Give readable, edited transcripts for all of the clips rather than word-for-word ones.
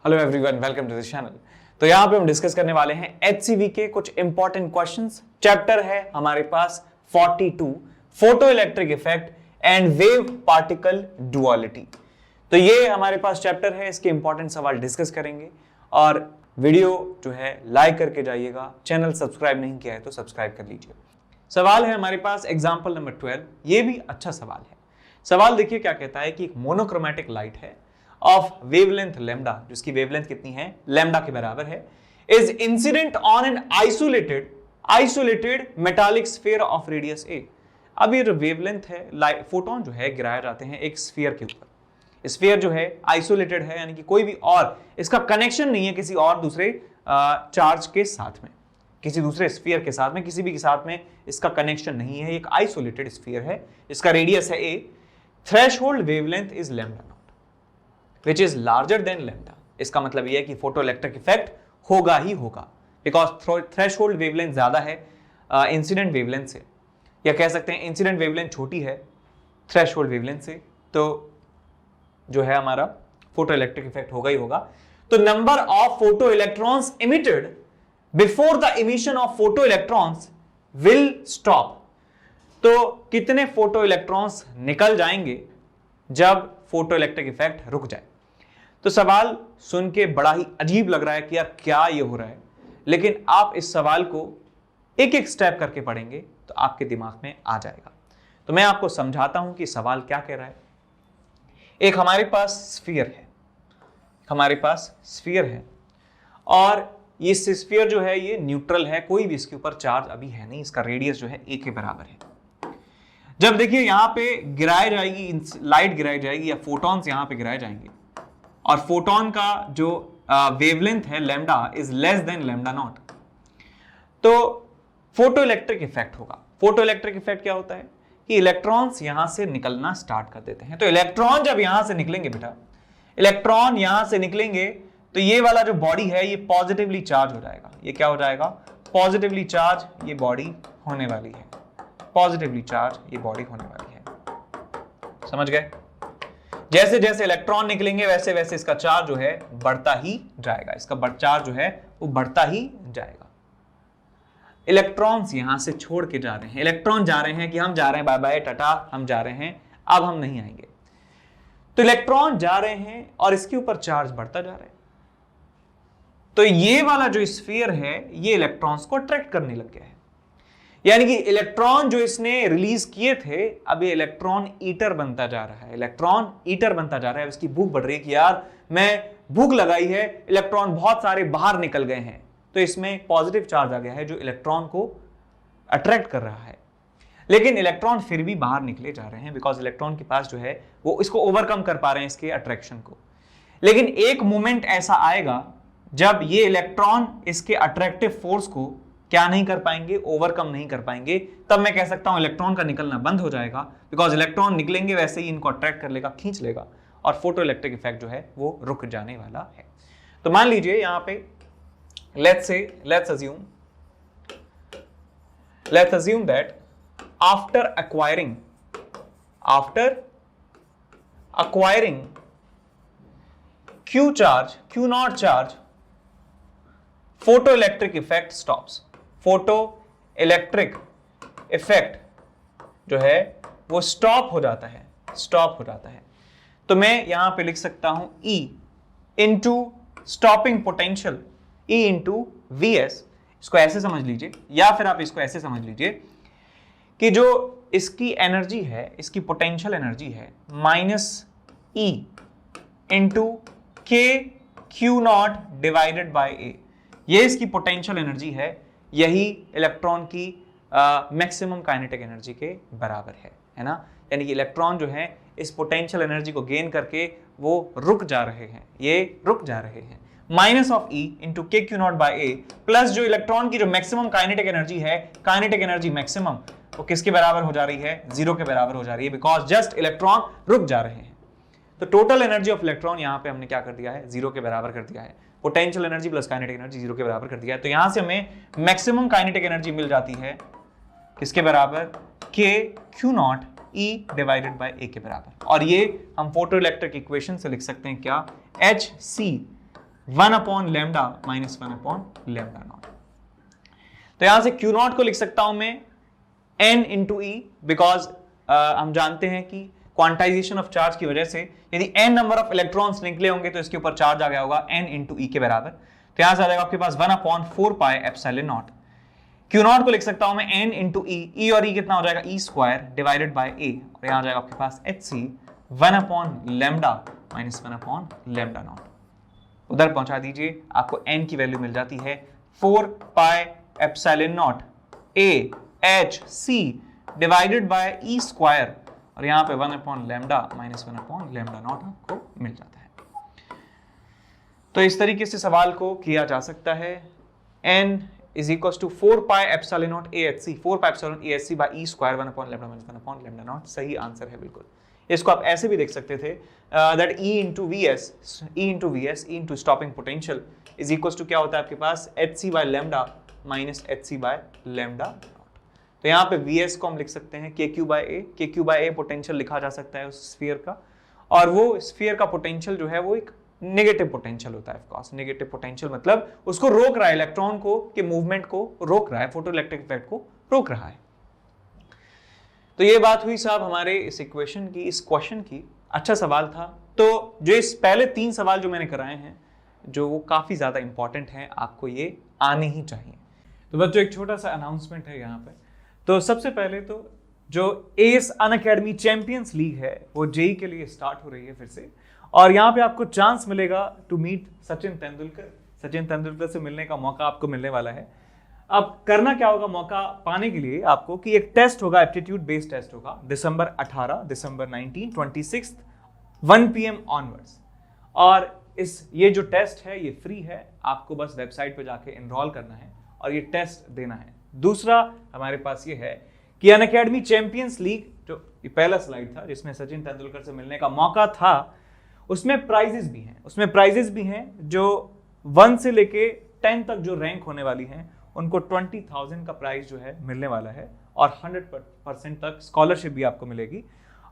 Hello everyone, welcome to this channel. तो यहाँ पे हम डिस्कस करने वाले हैं HCV के कुछ इंपॉर्टेंट क्वेश्चंस। चैप्टर है हमारे पास 42, photo electric effect and wave particle duality. तो ये हमारे पास चैप्टर है, इसके इंपॉर्टेंट सवाल डिस्कस करेंगे और वीडियो जो है लाइक करके जाइएगा। चैनल सब्सक्राइब नहीं किया है तो सब्सक्राइब कर लीजिए। सवाल है हमारे पास एग्जाम्पल नंबर 12, ये भी अच्छा सवाल है। सवाल देखिए क्या कहता है कि एक मोनोक्रोमैटिक लाइट है ऑफ वेवलेंथ लैम्डा, जिसकी वेवलेंथ कितनी है, लैम्डा के बराबर है, is incident on an isolated metallic sphere of radius A. अब ये जो वेवलेंथ है, फोटोन जो है गिराए जाते हैं एक स्फीयर के ऊपर। स्फीयर जो है आइसोलेटेड है, यानी कि कोई भी और इसका कनेक्शन नहीं है किसी और दूसरे चार्ज के साथ में, किसी दूसरे स्फीयर के साथ में, किसी भी के साथ में इसका कनेक्शन नहीं है। एक आइसोलेटेड स्फीयर है, इसका रेडियस है A. Threshold wavelength is lambda nought which is larger than lambda. इसका मतलब यह है कि फोटो इलेक्ट्रिक इफेक्ट होगा ही होगा, बिकॉज थ्रेशहोल्ड वेवलेंथ ज्यादा है इंसिडेंट वेवलेंथ से, या कह सकते हैं इंसिडेंट वेवलेंथ छोटी है थ्रेशहोल्ड वेवलेंथ से, तो जो है हमारा फोटो इलेक्ट्रिक इफेक्ट होगा ही होगा। तो number of photo electrons emitted before the emission of photo electrons will stop. तो कितने फोटो इलेक्ट्रॉन्स निकल जाएंगे जब फोटो इलेक्ट्रिक इफेक्ट रुक जाए। तो सवाल सुन के बड़ा ही अजीब लग रहा है कि यार क्या ये हो रहा है, लेकिन आप इस सवाल को एक एक स्टेप करके पढ़ेंगे तो आपके दिमाग में आ जाएगा। तो मैं आपको समझाता हूं कि सवाल क्या कह रहा है। एक हमारे पास स्फीयर है और ये स्फीयर जो है ये न्यूट्रल है, कोई भी इसके ऊपर चार्ज अभी है नहीं, इसका रेडियस जो है ए के बराबर है। जब देखिए यहां पे गिराई जाएगी लाइट, गिराई जाएगी या फोटॉन्स यहां पे गिराए जाएंगे, और फोटोन का जो वेवलेंथ है lambda is less than lambda naught, तो फोटो इलेक्ट्रिक इफेक्ट होगा। फोटो इलेक्ट्रिक इफेक्ट क्या होता है कि इलेक्ट्रॉन्स यहां से निकलना स्टार्ट कर देते हैं। तो इलेक्ट्रॉन जब यहां से निकलेंगे बेटा, इलेक्ट्रॉन यहां से निकलेंगे तो ये वाला जो बॉडी है ये पॉजिटिवली चार्ज हो जाएगा। ये क्या हो जाएगा, पॉजिटिवली चार्ज ये बॉडी होने वाली है, पॉजिटिवली चार्ज ये बॉडी होने वाली है। समझ गए? जैसे जैसे इलेक्ट्रॉन निकलेंगे वैसे वैसे इसका चार्ज जो है बढ़ता ही जाएगा, इसका चार्ज जो है वो बढ़ता ही जाएगा। इलेक्ट्रॉन्स यहां से छोड़ के जा रहे हैं, इलेक्ट्रॉन जा रहे हैं कि हम जा रहे हैं, बाय बाय टाटा, हम जा रहे हैं, अब हम नहीं आएंगे। तो इलेक्ट्रॉन जा रहे हैं और इसके ऊपर चार्ज बढ़ता जा रहा है। तो ये वाला जो स्फीयर है ये इलेक्ट्रॉन्स को अट्रैक्ट करने लग गया है, यानी कि इलेक्ट्रॉन जो इसने रिलीज किए थे अब ये इलेक्ट्रॉन ईटर बनता जा रहा है, इलेक्ट्रॉन ईटर बनता जा रहा है। इसकी भूख बढ़ रही है कि यार मैं भूख लगाई है, इलेक्ट्रॉन बहुत सारे बाहर निकल गए हैं, तो इसमें पॉजिटिव चार्ज आ गया है जो इलेक्ट्रॉन को अट्रैक्ट कर रहा है। लेकिन इलेक्ट्रॉन फिर भी बाहर निकले जा रहे हैं, बिकॉज इलेक्ट्रॉन के पास जो है वो इसको ओवरकम कर पा रहे हैं, इसके अट्रैक्शन को। लेकिन एक मोमेंट ऐसा आएगा जब ये इलेक्ट्रॉन इसके अट्रैक्टिव फोर्स को क्या नहीं कर पाएंगे, ओवरकम नहीं कर पाएंगे, तब मैं कह सकता हूं इलेक्ट्रॉन का निकलना बंद हो जाएगा, बिकॉज इलेक्ट्रॉन निकलेंगे वैसे ही इनको अट्रैक्ट कर लेगा, खींच लेगा, और फोटो इलेक्ट्रिक इफेक्ट जो है वो रुक जाने वाला है। तो मान लीजिए यहां पे let's assume that after acquiring Q naught charge, photoelectric effect stops। Photoelectric effect जो है वो स्टॉप हो जाता है। तो मैं यहां पे लिख सकता हूं E into stopping potential, E into VS। इसको ऐसे समझ लीजिए, या फिर आप इसको ऐसे समझ लीजिए कि जो इसकी एनर्जी है, इसकी पोटेंशियल एनर्जी है -E into Q not divided by A। ये इसकी पोटेंशियल एनर्जी है, यही इलेक्ट्रॉन की मैक्सिमम काइनेटिक एनर्जी के बराबर है ना। यानी कि इलेक्ट्रॉन जो है इस पोटेंशियल एनर्जी को गेन करके वो रुक जा रहे हैं, ये रुक जा रहे हैं। -E into Q naught by A plus जो इलेक्ट्रॉन की जो मैक्सिमम काइनेटिक एनर्जी है, काइनेटिक एनर्जी मैक्सिमम, वो किसके बराबर हो जा रही है, 0 के बराबर हो जा रही है, बिकॉज जस्ट इलेक्ट्रॉन रुक जा रहे हैं। तो टोटल एनर्जी ऑफ इलेक्ट्रॉन यहां पे हमने क्या कर दिया है, 0 के बराबर कर दिया है। Potential energy plus kinetic energy 0 के बराबर कर दिया है। तो यहां से हमें मैक्सिमम काइनेटिक एनर्जी मिल जाती है किसके बराबर, Q not E divided by A के बराबर। और ये हम फोटो इलेक्ट्रिक इक्वेशन से लिख सकते हैं क्या, HC 1 upon lambda minus 1 upon lambda naught. तो यहां से Q नॉट को लिख सकता हूं मैं n इंटू ई, बिकॉज हम जानते हैं कि क्वांटाइजेशन ऑफ चार्ज की वजह से यदि n नंबर ऑफ इलेक्ट्रॉन्स निकले होंगे तो इसके ऊपर चार्ज आ गया होगा n इंटू ई के बराबर। तो यहां से आ जाएगा आपके पास 1 upon 4 pi epsilon not. Q not को लिख सकता हूं मैं n इंटू ई और ई कितना हो जाएगा e square divided by a, और यहां आ जाएगा आपके पास hc 1 upon lambda minus 1 upon lambda naught. उधर पहुंचा दीजिए, आपको n की वैल्यू मिल जाती है 4 pi epsilon not a h c divided by e square, और यहां पे 1 upon lambda minus 1 upon lambda naught आपको मिल जाता है। तो इस तरीके से सवाल को किया जा सकता है। n is equals to 4 pi epsilon naught AHC, 4 pi epsilon AHC by e square 1 upon lambda minus 1 upon lambda naught सही आंसर है बिल्कुल। इसको आप ऐसे भी देख सकते थे that E into stopping potential is equals to क्या होता है आपके पास hc by lambda minus hc by lambda naught। तो यहाँ पे Vs को हम लिख सकते हैं kq by a पोटेंशियल लिखा जा सकता है उस स्फीयर का, और वो स्फीयर का पोटेंशियल जो है वो एक नेगेटिव पोटेंशियल होता है। ऑफ कोर्स नेगेटिव पोटेंशियल मतलब उसको रोक रहा है, इलेक्ट्रॉन को के मूवमेंट को रोक रहा है, फोटो इलेक्ट्रिक इफेक्ट को रोक रहा है। तो ये बात हुई साहब हमारे इस इक्वेशन की, इस क्वेश्चन की। अच्छा सवाल था। तो जो इस पहले 3 सवाल जो मैंने कराए हैं जो वो काफी ज्यादा इंपॉर्टेंट हैं, आपको ये आने ही चाहिए। तो बच्चों एक छोटा सा अनाउंसमेंट है यहाँ पे। तो सबसे पहले तो जो एस अनअकैडमी चैंपियंस लीग है वो जेई के लिए स्टार्ट हो रही है फिर से, और यहाँ पे आपको चांस मिलेगा टू मीट सचिन तेंदुलकर से मिलने का मौका आपको मिलने वाला है। अब करना क्या होगा मौका पाने के लिए आपको कि एक टेस्ट होगा, एप्टीट्यूड बेस्ड टेस्ट होगा दिसंबर 18, दिसंबर 19, 26 1 PM ऑनवर्ड्स। और ये जो टेस्ट है ये फ्री है, आपको बस वेबसाइट पे जाके एनरोल करना है और ये टेस्ट देना है। दूसरा हमारे पास ये है कि अनअकैडमी चैंपियंस लीग, जो पहला स्लाइड था जिसमें सचिन तेंदुलकर से मिलने का मौका था, उसमें प्राइजेस भी हैं जो 1 से लेके 10 तक जो रैंक होने वाली हैं उनको 20,000 का प्राइज जो है मिलने वाला है, और 100% तक स्कॉलरशिप भी आपको मिलेगी,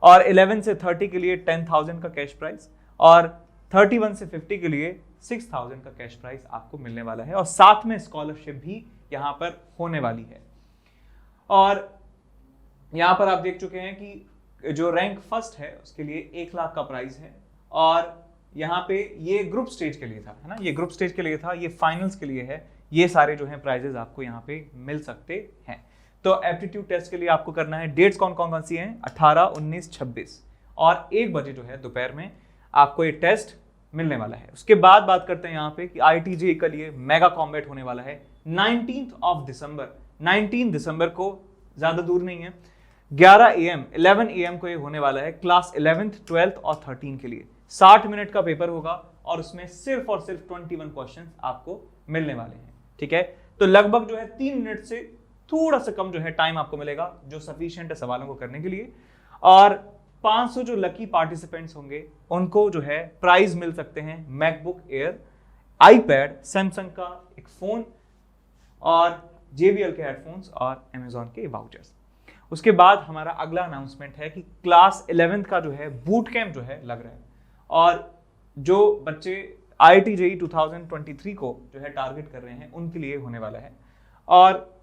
और 11 से 30 के लिए 10,000 का कैश प्राइज, और 31 से 50 के लिए 6,000 का कैश प्राइज आपको मिलने वाला है, और साथ में स्कॉलरशिप भी यहाँ पर होने वाली है। और यहाँ पर आप देख चुके हैं कि जो रैंक फर्स्ट है उसके लिए 1 लाख का प्राइज है, और यहाँ पे ये ग्रुप स्टेज के लिए था, है ना, ये ग्रुप स्टेज के लिए था, ये फाइनल्स के लिए है। ये सारे जो हैं प्राइजेस आपको यहाँ पे मिल सकते हैं। तो एप्टीट्यूड टेस्ट के लिए आपको करना है, डेट्स कौन कौन सी हैं, 18, 19, 26 और 1 बजे जो है दोपहर में आपको ये टेस्ट मिलने वाला है। उसके बाद बात करते हैं यहाँ पे कि IIT-JEE के लिए मेगा कॉम्बैट होने वाला है 19 दिसंबर को, ज्यादा दूर नहीं है, 11 AM को ये होने वाला है। क्लास 11th, 12th और 13 के लिए 60 मिनट का पेपर होगा, और उसमें सिर्फ और सिर्फ 21 क्वेश्चंस आपको मिलने वाले हैं। ठीक है, तो लगभग जो है 3 मिनट से थोड़ा सा कम जो है टाइम आपको मिलेगा, जो सफिशिएंट है सवालों को करने के लिए। और 500 जो लकी पार्टिसिपेंट्स होंगे उनको जो है प्राइज मिल सकते हैं, मैकबुक एयर, आईपैड, सैमसंग का एक फोन, और JBL के हेडफोन्स और Amazon के वाउचर्स। उसके बाद हमारा अगला अनाउंसमेंट है कि क्लास 11th का जो है बूट कैंप जो है लग रहा है, और जो बच्चे IIT-JEE 2023 को जो है टारगेट कर रहे हैं उनके लिए होने वाला है। और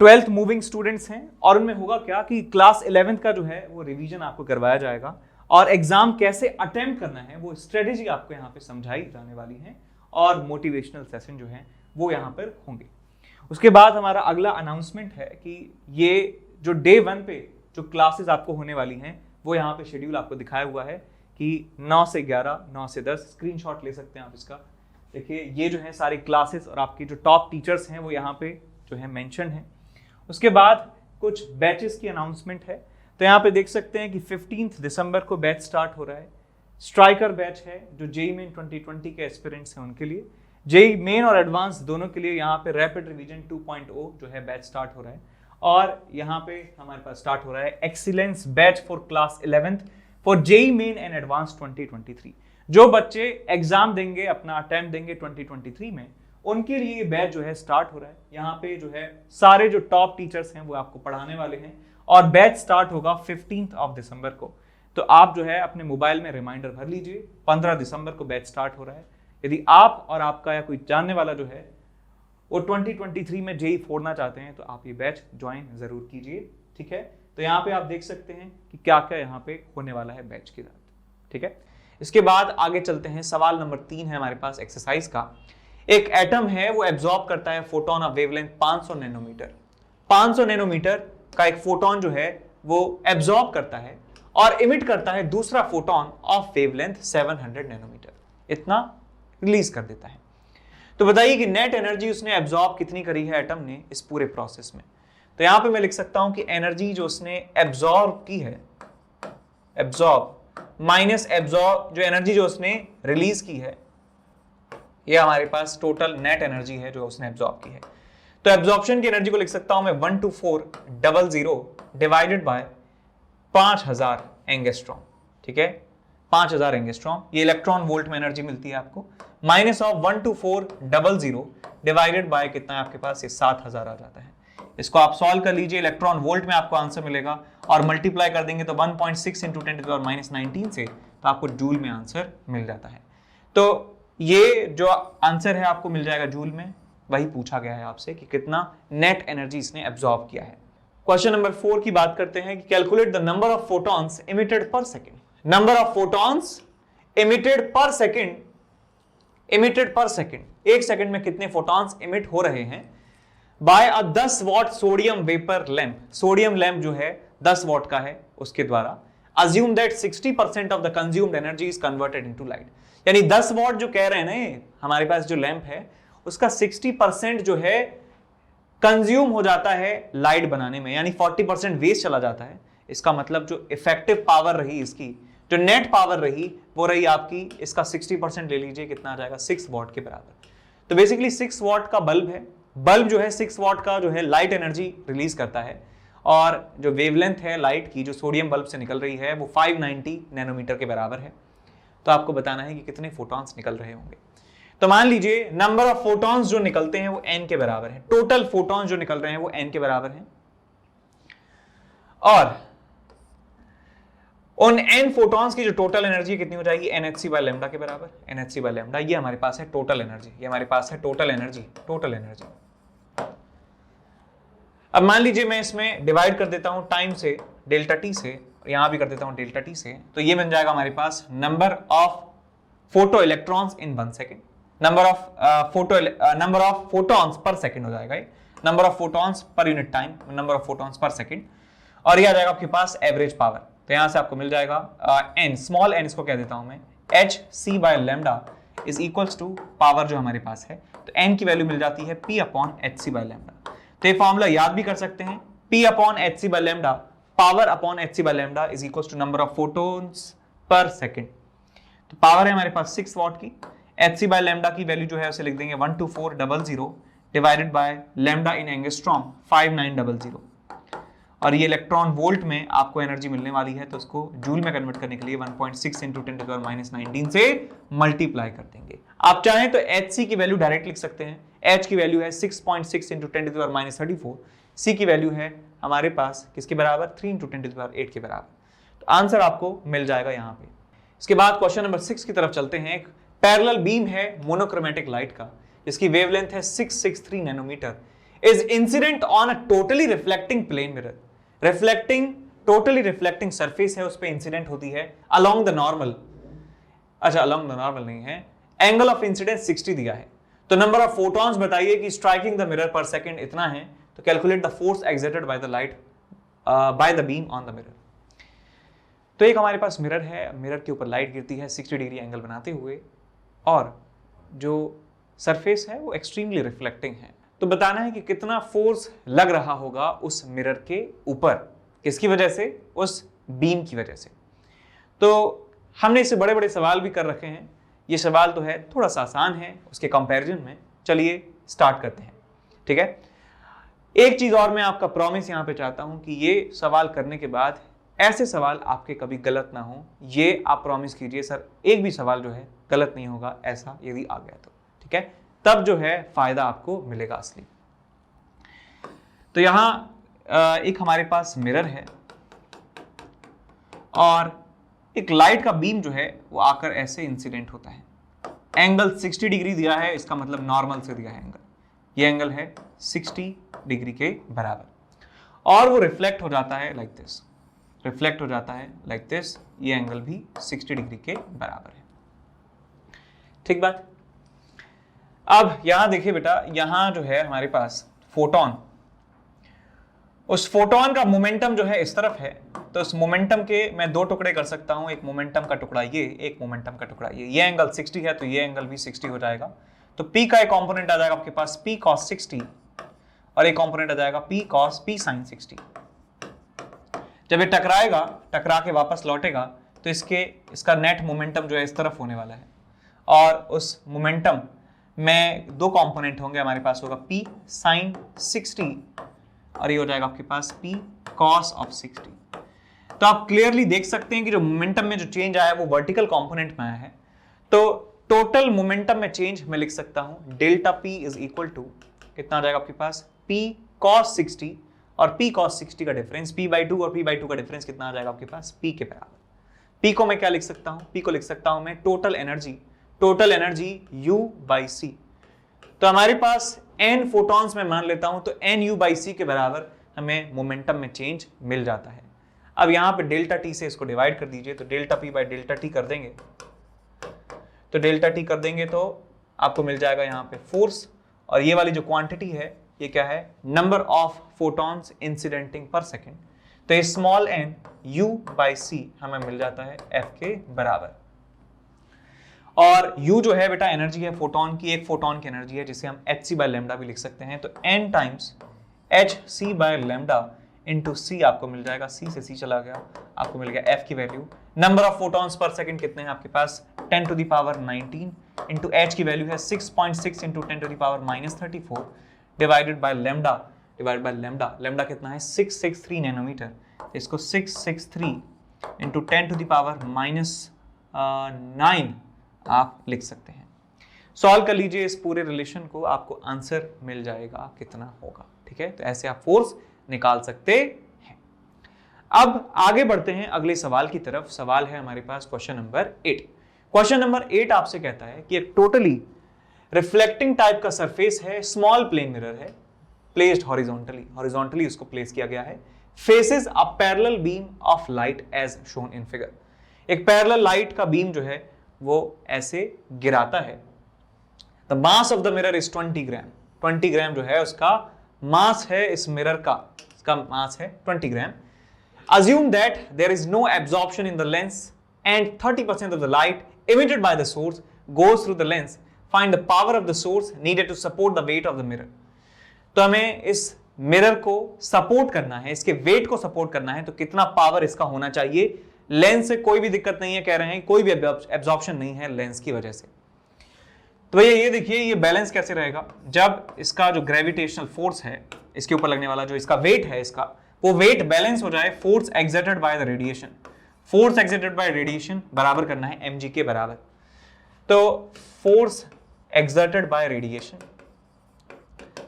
12th मूविंग स्टूडेंट्स हैं, और उनमें होगा क्या कि क्लास 11th का जो है वो रिवीजन आपको करवाया जाएगा, और एग्जाम कैसे अटेम्प्ट करना है वो स्ट्रेटेजी आपको यहाँ पे समझाई जाने वाली है, और मोटिवेशनल सेशन जो है वो यहाँ पर होंगे। उसके बाद हमारा अगला अनाउंसमेंट है कि ये जो डे 1 पे जो क्लासेस आपको होने वाली हैं वो यहाँ पे शेड्यूल आपको दिखाया हुआ है कि 9 से 11, 9 से 10, स्क्रीनशॉट ले सकते हैं आप इसका। देखिए ये जो है सारी क्लासेस और आपकी जो टॉप टीचर्स हैं वो यहाँ पे जो है मेंशन है। उसके बाद कुछ बैचेस की अनाउंसमेंट है, तो यहाँ पे देख सकते हैं कि 15 दिसंबर को बैच स्टार्ट हो रहा है। स्ट्राइकर बैच है जो JEE मेन 2020 के एस्पिरेंट्स हैं उनके लिए, JEE मेन और एडवांस दोनों के लिए यहाँ पे रैपिड रिवीजन 2.0 जो है बैच स्टार्ट हो रहा है। और यहाँ पे हमारे पास स्टार्ट हो रहा है excellence batch for class 11th for JEE main and advance 2023। जो बच्चे एग्जाम देंगे, अपना अटेम्प्ट देंगे 2023 में, उनके लिए ये बैच जो है स्टार्ट हो रहा है। यहाँ पे जो है सारे जो टॉप टीचर्स हैं वो आपको पढ़ाने वाले हैं, और बैच स्टार्ट होगा 15 दिसंबर को। तो आप जो है अपने मोबाइल में रिमाइंडर भर लीजिए, 15 दिसंबर को बैच स्टार्ट हो रहा है। यदि आप और आपका या कोई जानने वाला जो है वो 2023 में जेई फोड़ना चाहते हैं तो आप ये बैच ज्वाइन जरूर कीजिए, ठीक है। तो यहाँ पे आप देख सकते हैं कि क्या क्या यहाँ पे होने वाला है बैच के साथ, ठीक है। इसके बाद आगे चलते हैं, सवाल नंबर 3 है हमारे पास एक्सरसाइज का। एक एटम है वो एब्जॉर्ब करता है photon of wavelength 500 nanometre. 500 nanometre का एक फोटोन जो है वो एब्जॉर्ब करता है और इमिट करता है दूसरा फोटोन ऑफ वेवलेंथ 700 नैनोमीटर, इतना रिलीज कर देता है। तो बताइए कि नेट एनर्जी उसने एब्जॉर्ब कितनी करी है एटम ने इस पूरे प्रोसेस में। तो यहां पे मैं लिख सकता हूं कि एनर्जी जो उसने एब्जॉर्ब की है, एब्जॉर्ब माइनस एब्जॉर्ब, जो एनर्जी जो उसने रिलीज की है, ये हमारे पास टोटल नेट एनर्जी है जो उसने एब्जॉर्ब की है। तो एब्जॉर्प्शन की एनर्जी को लिख सकता हूं मैं 12400 डिवाइडेड बाय 5000 एंगस्ट्रॉम, ठीक है। 5000 एंगस्ट्रॉम, ये इलेक्ट्रॉन वोल्ट में एनर्जी मिलती है आपको, माइनस ऑफ 12400 डिवाइडेड बाय कितना है आपके पास, ये 7000 आ जाता है। इसको आप सॉल्व कर लीजिए, इलेक्ट्रॉन वोल्ट में आपको आंसर मिलेगा और मल्टीप्लाई कर देंगे तो 1.6 इंटू 10⁻19 से, तो आपको जूल में आंसर मिल जाता है। तो ये जो आंसर है आपको मिल जाएगा जूल में, वही पूछा गया है आपसे कि कितना नेट एनर्जी इसने एब्जॉर्ब किया है। क्वेश्चन नंबर 4 की बात करते हैं कि calculate the number of photons emitted per second. Number of photons emitted per second, emitted per second, एक सेकेंड में कितने फोटॉन्स इमिट हो रहे हैं by a 10 watt sodium vapour lamp. Sodium lamp जो है 10 वॉट का है, उसके द्वारा assume that 60% of the consumed energy is converted into light. यानी 10 वॉट जो कह रहे हैं ना हमारे पास जो लैंप है, उसका 60% जो है कंज्यूम हो जाता है लाइट बनाने में, यानी 40% वेस्ट चला जाता है। इसका मतलब जो इफेक्टिव पावर रही इसकी, जो नेट पावर रही, वो रही आपकी, इसका 60% ले लीजिए, कितना आ जाएगा, 6 वॉट के बराबर। तो बेसिकली 6 वॉट का बल्ब है, बल्ब जो है 6 वॉट का जो है लाइट एनर्जी रिलीज करता है, और जो वेवलेंथ है लाइट की जो सोडियम बल्ब से निकल रही है वो 590 नैनोमीटर के बराबर है। तो आपको बताना है कि कितने फोटॉन्स निकल रहे होंगे। तो मान लीजिए नंबर ऑफ फोटॉन्स जो निकलते हैं वो n के बराबर है, टोटल फोटॉन्स जो निकल रहे हैं वो n के बराबर हैं, और उन n फोटॉन्स की जो टोटल एनर्जी कितनी हो जाएगी, NHc बाय लैम्डा के बराबर। NHc बाय लैम्डा ये हमारे पास है टोटल एनर्जी, ये हमारे पास है टोटल एनर्जी, टोटल एनर्जी। अब मान लीजिए मैं इसमें डिवाइड कर देता हूं टाइम से, डेल्टा टी से, यहां भी कर देता हूं डेल्टा टी से, तो ये बन जाएगा हमारे पास number of photo electrons in 1 second, number of photons per second हो जाएगा, ये number of photons per unit time, number of photons per second, और ये आ जाएगा आपके पास एवरेज पावर। तो यहां से आपको मिल जाएगा n, स्मॉल n इसको कह देता हूं मैं, Hc by lambda is equals to power जो हमारे पास है, तो n की वैल्यू मिल जाती है P upon Hc by lambda. तो ये फॉर्मूला याद भी कर सकते हैं, P upon Hc by lambda, power upon Hc by lambda is equals to number of photons per second. तो पावर है हमारे पास 6 वॉट की, Hc बाय लैम्डा की वैल्यू जो है उसे लिख देंगे 12400 divided by lambda in angstrom 5900, और ये इलेक्ट्रॉन वोल्ट में आपको एनर्जी मिलने वाली है, तो उसको जूल में कन्वर्ट करने के लिए 1.6 इंटू 10⁻19 से मल्टीप्लाई कर देंगे। आप चाहें तो Hc की वैल्यू डायरेक्ट लिख सकते हैं, H की वैल्यू है 6.6 इंटू 10⁻34, C की वैल्यू है हमारे पास किसके बराबर, 3 इंटू 10⁸ के बराबर। तो आंसर आपको मिल जाएगा यहाँ पे। इसके बाद क्वेश्चन नंबर 6 की तरफ चलते हैं। एक पैरेलल बीम है मोनोक्रोमेटिक लाइट का, जिसकी वेवलेंथ है 663 nanometre, is incident on a totally reflecting plane mirror. Reflecting, totally reflecting surface है, उस पे इंसिडेंट होती है अलोंग द नॉर्मल, अच्छा अलोंग द नॉर्मल नहीं है, एंगल ऑफ इंसिडेंस 60 दिया है। तो नंबर ऑफ फोटॉन्स बताइए कि स्ट्राइकिंग द मिरर पर सेकंड इतना है, तो calculate the force exerted by the light by the beam on the mirror. तो एक हमारे पास मिरर है, मिरर के ऊपर लाइट गिरती है 60 डिग्री एंगल बनाते हुए, और जो सरफेस है वो एक्सट्रीमली रिफ्लेक्टिंग है। तो बताना है कि कितना फोर्स लग रहा होगा उस मिरर के ऊपर, किसकी वजह से, उस बीम की वजह से। तो हमने इससे बड़े बड़े सवाल भी कर रखे हैं, ये सवाल तो है थोड़ा सा आसान है उसके कंपैरिजन में। चलिए स्टार्ट करते हैं, ठीक है। एक चीज और मैं आपका प्रॉमिस यहां पे चाहता हूं कि ये सवाल करने के बाद ऐसे सवाल आपके कभी गलत ना हो, ये आप प्रॉमिस कीजिए सर, एक भी सवाल जो है गलत नहीं होगा, ऐसा यदि आ गया तो, ठीक है, तब जो है फायदा आपको मिलेगा असली। तो यहां एक हमारे पास मिरर है और एक लाइट का बीम जो है वो आकर ऐसे इंसिडेंट होता है, एंगल 60 डिग्री दिया है, इसका मतलब नॉर्मल से दिया है एंगल, ये एंगल है 60 डिग्री के बराबर, और वो रिफ्लेक्ट हो जाता है लाइक दिस, रिफ्लेक्ट हो जाता है लाइक दिस, ये एंगल भी 60 डिग्री के बराबर है। ठीक बात। अब यहां देखिए बेटा, यहां जो है हमारे पास फोटोन, उस फोटोन का मोमेंटम जो है इस तरफ है, तो इस मोमेंटम के मैं दो टुकड़े कर सकता हूं, एक मोमेंटम का टुकड़ा ये, एक मोमेंटम का टुकड़ा ये एंगल 60 है तो ये एंगल भी 60 हो जाएगा। तो P का एक कंपोनेंट आ जाएगा आपके पास P cos 60 और एक कंपोनेंट आ जाएगा P sin 60। जब ये टकराएगा, टकरा के वापस लौटेगा, तो इसका नेट मोमेंटम जो है इस तरफ होने वाला है, और उस मोमेंटम में दो कंपोनेंट होंगे, हमारे पास होगा P sin 60 और ये हो जाएगा आपके पास P cos of 60। तो आप क्लियरली देख सकते हैं कि जो मोमेंटम में जो चेंज आया है वो वर्टिकल कंपोनेंट में आया है। तो टोटल मोमेंटम में चेंज मैं लिख सकता हूं delta P is equal to कितना आ जाएगा आपके पास P cos 60 और P cos 60 का डिफरेंस P/2 और P/2 का डिफरेंस कितना आ जाएगा आपके पास P के बराबर। P को मैं क्या लिख सकता हूं, P को लिख सकता हूं मैं टोटल एनर्जी U/C। तो हमारे पास n फोटॉन्स में मान लेता हूं, तो NU/C के बराबर हमें मोमेंटम में चेंज मिल जाता है। अब यहां पे डेल्टा T से इसको डिवाइड कर दीजिए, तो डेल्टा P/डेल्टा T कर देंगे, तो डेल्टा T कर देंगे तो आपको मिल जाएगा यहाँ पे फोर्स, और ये वाली जो क्वांटिटी है ये क्या है, नंबर ऑफ फोटॉन्स इंसिडेंटिंग पर सेकेंड। तो ये स्मॉल n U/C हमें मिल जाता है F के बराबर। और U जो है बेटा एनर्जी है फोटोन की, एक फोटोन की एनर्जी है जिसे हम hc/λ भी लिख सकते हैं। तो n times hc/λ into C आपको मिल जाएगा, C से C चला गया, आपको मिल गया F की वैल्यू। नंबर ऑफ फोटॉन्स पर सेकंड कितने हैं आपके पास 10⁻19 इंटू H की वैल्यू है 6.6 into 10⁻−34 divided by lambda, lambda कितना है 663 नैनोमीटर, इसको 663 इंटू 10⁻⁻9 आप लिख सकते हैं। सॉल्व कर लीजिए इस पूरे रिलेशन को, आपको आंसर मिल जाएगा कितना होगा। ठीक है, तो ऐसे आप फोर्स निकाल सकते हैं। अब आगे बढ़ते हैं अगले सवाल की तरफ। सवाल है हमारे पास क्वेश्चन नंबर 8। क्वेश्चन नंबर 8 आपसे कहता है कि एक टोटली रिफ्लेक्टिंग टाइप का सरफेस है, स्मॉल प्लेन मिरर है, प्लेस्ड हॉरिजॉन्टली उसको प्लेस किया गया है, faces a parallel beam of light as shown in figure. एक पैरेलल लाइट का बीम जो है वो ऐसे गिराता है। The mass of the mirror is 20 gram. 20 gram जो है उसका मास है, इस मिरर का इसका मास है 20 ग्राम। Assume that there is no absorption in the lens and 30% of the light emitted by the source goes through the lens. Find the power of the source needed to support the weight of the mirror. तो हमें इस mirror को support करना है, इसके wait को support करना है, तो कितना पावर इसका होना चाहिए। लेंस से कोई भी दिक्कत नहीं है, कह रहे हैं कोई भी एब्जॉर्प्शन नहीं है लेंस की वजह से। तो भैया ये देखिए ये बैलेंस कैसे रहेगा, जब इसका जो ग्रेविटेशनल फोर्स है इसके ऊपर लगने वाला जो इसका वेट है, इसका वो वेट बैलेंस हो जाए force exerted by the radiation. Force exerted by radiation बराबर करना है mg के बराबर। तो फोर्स एक्सर्टेड बाय रेडिएशन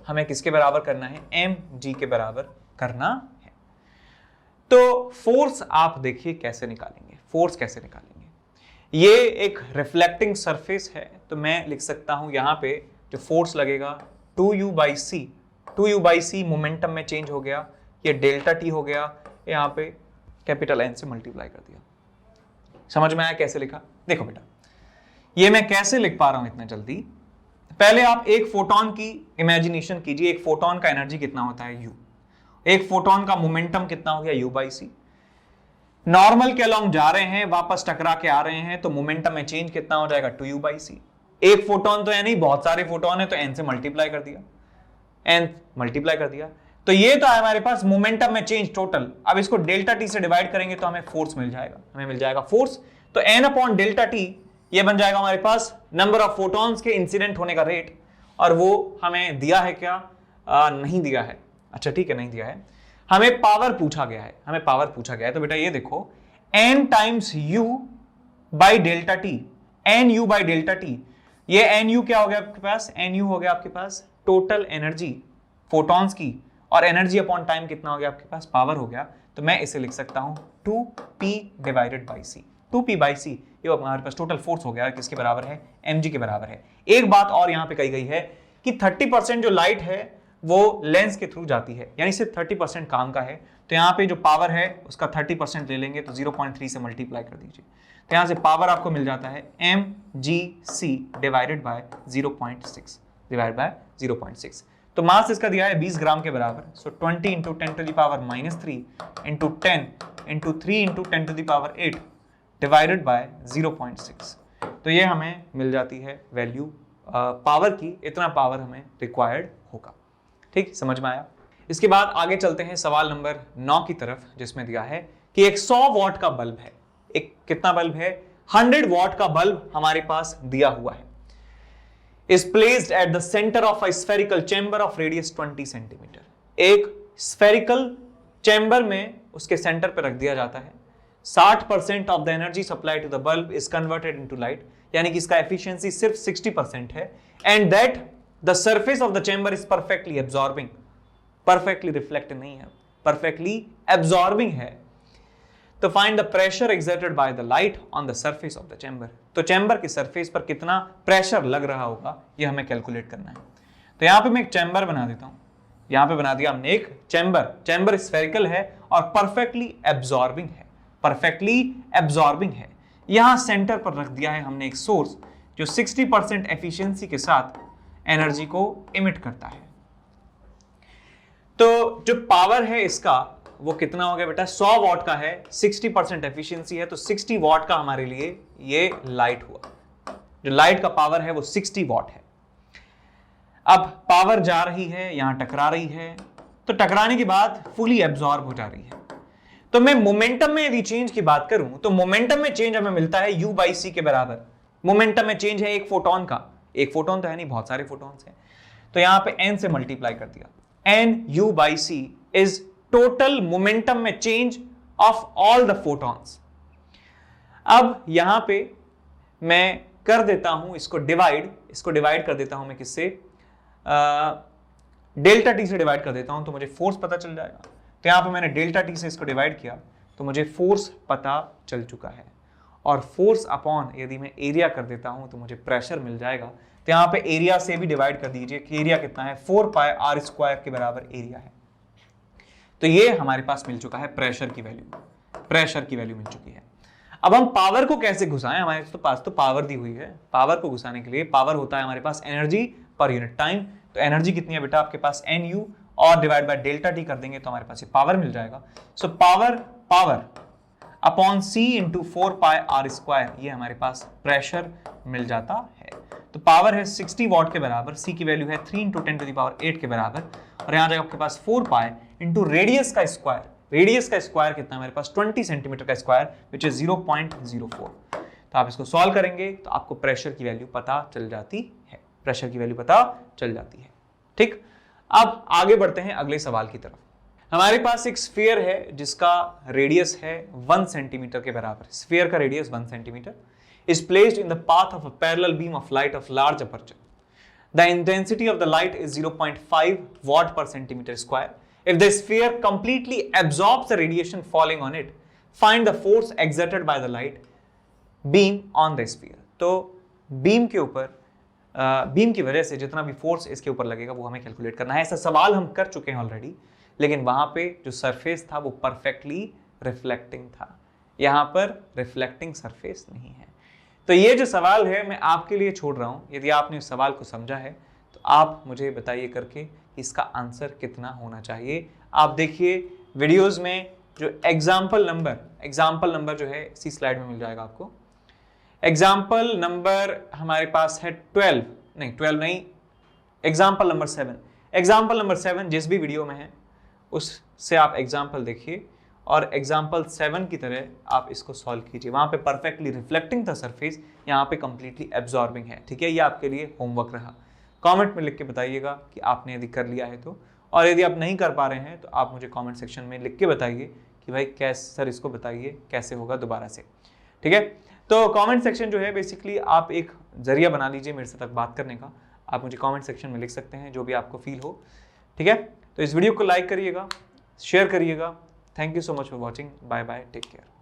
हमें किसके बराबर करना है, mg के बराबर करना है। तो फोर्स आप देखिए कैसे निकालेंगे, फोर्स कैसे निकालेंगे। ये एक रिफ्लेक्टिंग सरफेस है, तो मैं लिख सकता हूं यहां पे जो फोर्स लगेगा 2u/c, 2u/c मोमेंटम में चेंज हो गया, ये डेल्टा टी हो गया, यहाँ पे कैपिटल N से मल्टीप्लाई कर दिया। समझ में आया कैसे लिखा। देखो बेटा ये मैं कैसे लिख पा रहा हूं इतना जल्दी। पहले आप एक फोटोन की इमेजिनेशन कीजिए, एक फोटोन का एनर्जी कितना होता है U, एक फोटोन का मोमेंटम कितना हो गया U/c। नॉर्मल के अलोंग जा रहे हैं, वापस टकरा के आ रहे हैं, तो मोमेंटम में चेंज कितना हो जाएगा 2u/c। एक फोटोन तो है नहीं, बहुत सारे फोटोन है, तो N से मल्टीप्लाई कर दिया, N मल्टीप्लाई कर दिया। तो ये तो है हमारे पास मोमेंटम में चेंज टोटल। अब इसको डेल्टा टी से डिवाइड करेंगे तो हमें फोर्स मिल जाएगा, हमें मिल जाएगा फोर्स। तो n/डेल्टा टी ये बन जाएगा हमारे पास नंबर ऑफ फोटॉन्स के इंसिडेंट होने का रेट, और वो हमें दिया है क्या, नहीं दिया है। अच्छा ठीक है, नहीं दिया है, हमें पावर पूछा गया है, हमें पावर पूछा गया है। तो बेटा ये देखो n टाइम्स u/डेल्टा टी, NU/डेल्टा टी, ये NU क्या हो गया आपके पास, NU हो गया आपके पास टोटल एनर्जी फोटॉन्स की, और एनर्जी अपॉन टाइम कितना हो गया आपके पास, पावर हो गया। तो मैं इसे लिख सकता हूं 2p/c, 2p/c ये हमारे पास टोटल फोर्स हो गया, किसके बराबर है, mg के बराबर है। एक बात और यहाँ पे कही गई है कि 30% जो लाइट है वो लेंस के थ्रू जाती है, यानी सिर्फ 30% काम का है। तो यहाँ पे जो पावर है उसका 30% ले लेंगे, तो 0.3 से मल्टीप्लाई कर दीजिए, तो यहाँ से पावर आपको मिल जाता है mgc डिवाइडेड बाय 0.6 तो मास इसका दिया है 20 ग्राम के बराबर। So 20 into 10 to the power -3 into 10 into 3 into 10 to the power 8 divided by 0.6। तो ये हमें मिल जाती है वैल्यू पावर की, इतना पावर हमें रिक्वायर्ड होगा। ठीक, समझ में आया। इसके बाद आगे चलते हैं सवाल नंबर 9 की तरफ, जिसमें दिया है कि एक 100 वॉट का बल्ब है, एक कितना बल्ब है, 100 वॉट का बल्ब हमारे पास दिया हुआ है, is placed at the center of a spherical chamber of radius 20 centimetre. एक स्फेरिकल चैम्बर में उसके सेंटर पर रख दिया जाता है। 60% of the energy supply to the bulb is converted into light, यानी कि इसका एफिशिएंसी सिर्फ 60% है, and that the surface of the chamber is perfectly absorbing, perfectly reflect नहीं है, परफेक्टली एब्जॉर्बिंग है। तो find the pressure exerted by the light on the surface of the chamber. तो चैम्बर की सरफेस पर कितना प्रेशर लग रहा होगा ये हमें कैलकुलेट करना है। तो यहां पे मैं एक चैम्बर बना देता हूं, यहां पे बना दिया हमने एक चैम्बर, चैम्बर स्फेरिकल है और परफेक्टली एब्जॉर्बिंग है, परफेक्टली एब्जॉर्बिंग है। यहां सेंटर पर रख दिया है हमने एक सोर्स जो 60% एफिशिएंसी के साथ एनर्जी को इमिट करता है। तो जो पावर है इसका वो कितना हो गया बेटा, 100 वॉट का है, 60% एफिशिएंसी है, तो 60 वॉट का हमारे लिए ये लाइट हुआ। जो लाइट का पावर है वो 60 वॉट है। अब पावर जा रही है, यहां टकरा रही है, तो टकराने के बाद फुली एब्जॉर्ब हो जा रही है। तो मैं मोमेंटम में यदि चेंज की बात करूं तो मोमेंटम में चेंज हमें मिलता है u बाई सी के बराबर। मोमेंटम में चेंज है एक फोटोन का, एक फोटोन तो है नहीं, बहुत सारे फोटॉन्स हैं, तो यहां पे n से मल्टीप्लाई कर दिया, n u by C is total momentum में change of all the photons. अब यहां पे मैं कर देता हूं इसको डिवाइड कर देता हूं मैं किससे, डेल्टा टी से डिवाइड कर देता हूं, तो मुझे फोर्स पता चल जाएगा। तो यहां पे मैंने डेल्टा टी से इसको डिवाइड किया तो मुझे फोर्स पता चल चुका है, और फोर्स अपॉन यदि मैं एरिया कर देता हूं तो मुझे प्रेशर मिल जाएगा। तो यहां पे एरिया से भी डिवाइड कर दीजिए कि एरिया कितना है, 4 पाई आर स्क्वायर के बराबर एरिया है। तो ये हमारे पास मिल चुका है प्रेशर की वैल्यू मिल चुकी है। अब हम पावर को कैसे घुसाएं, हमारे पास तो पावर दी हुई है। पावर को घुसाने के लिए पावर होता है हमारे पास एनर्जी पर यूनिट टाइम। तो एनर्जी कितनी है बेटा आपके पास, NU, और डिवाइड बाय डेल्टा टी कर देंगे तो हमारे पास ये पावर मिल जाएगा। So power upon C into 4 pi r square, ये हमारे पास प्रेशर मिल जाता है। तो पावर है 60 वॉट के बराबर, C की वैल्यू है 3 इंटू 10 टू द पावर 8 के बराबर, और यहाँ जाएगा आपके पास 4 पाई इंटू रेडियस का स्क्वायर। रेडियस का स्क्वायर कितना है हमारे पास, 20 सेंटीमीटर का स्क्वायर, विच इज 0.04। तो आप इसको सॉल्व करेंगे तो आपको प्रेशर की वैल्यू पता चल जाती है, प्रेशर की वैल्यू पता चल जाती है। ठीक, अब आगे बढ़ते हैं अगले सवाल की तरफ। हमारे पास एक स्फीयर है जिसका रेडियस है 1 सेंटीमीटर के बराबर। स्फीयर का radius 1 centimetre is placed in the path of a parallel beam of light of large aperture. The intensity of the light is 0.5 watt per centimeter square. If the sphere completely absorbs the radiation falling on it, find the force exerted by the light beam on the sphere. तो beam के ऊपर beam की वजह से जितना भी force इसके ऊपर लगेगा वो हमें कैलकुलेट करना है। ऐसा सवाल हम कर चुके हैं ऑलरेडी, लेकिन वहां पे जो सरफेस था वो परफेक्टली रिफ्लेक्टिंग था, यहां पर रिफ्लेक्टिंग सरफेस नहीं है। तो ये जो सवाल है मैं आपके लिए छोड़ रहा हूं। यदि आपने उस सवाल को समझा है तो आप मुझे बताइए करके कि इसका आंसर कितना होना चाहिए। आप देखिए वीडियोस में जो एग्जाम्पल नंबर जो है इसी स्लाइड में मिल जाएगा आपको। एग्जाम्पल नंबर हमारे पास है 12 नहीं, एग्जाम्पल नंबर 7। एग्जाम्पल नंबर 7 जिस भी वीडियो में है उससे आप एग्जाम्पल देखिए और एग्जाम्पल 7 की तरह आप इसको सॉल्व कीजिए। वहां पे परफेक्टली रिफ्लेक्टिंग था सरफेस, यहाँ पे कंप्लीटली एब्जॉर्बिंग है। ठीक है, ये आपके लिए होमवर्क रहा। कमेंट में लिख के बताइएगा कि आपने यदि कर लिया है तो, और यदि आप नहीं कर पा रहे हैं तो आप मुझे कमेंट सेक्शन में लिख के बताइए कि भाई कैसे सर इसको बताइए कैसे होगा दोबारा से। ठीक है, तो कमेंट सेक्शन जो है बेसिकली आप एक जरिया बना लीजिए मेरे से तक बात करने का। आप मुझे कमेंट सेक्शन में लिख सकते हैं जो भी आपको फील हो। ठीक है, तो इस वीडियो को लाइक करिएगा, शेयर करिएगा। Thank you so much for watching. Bye bye. Take care.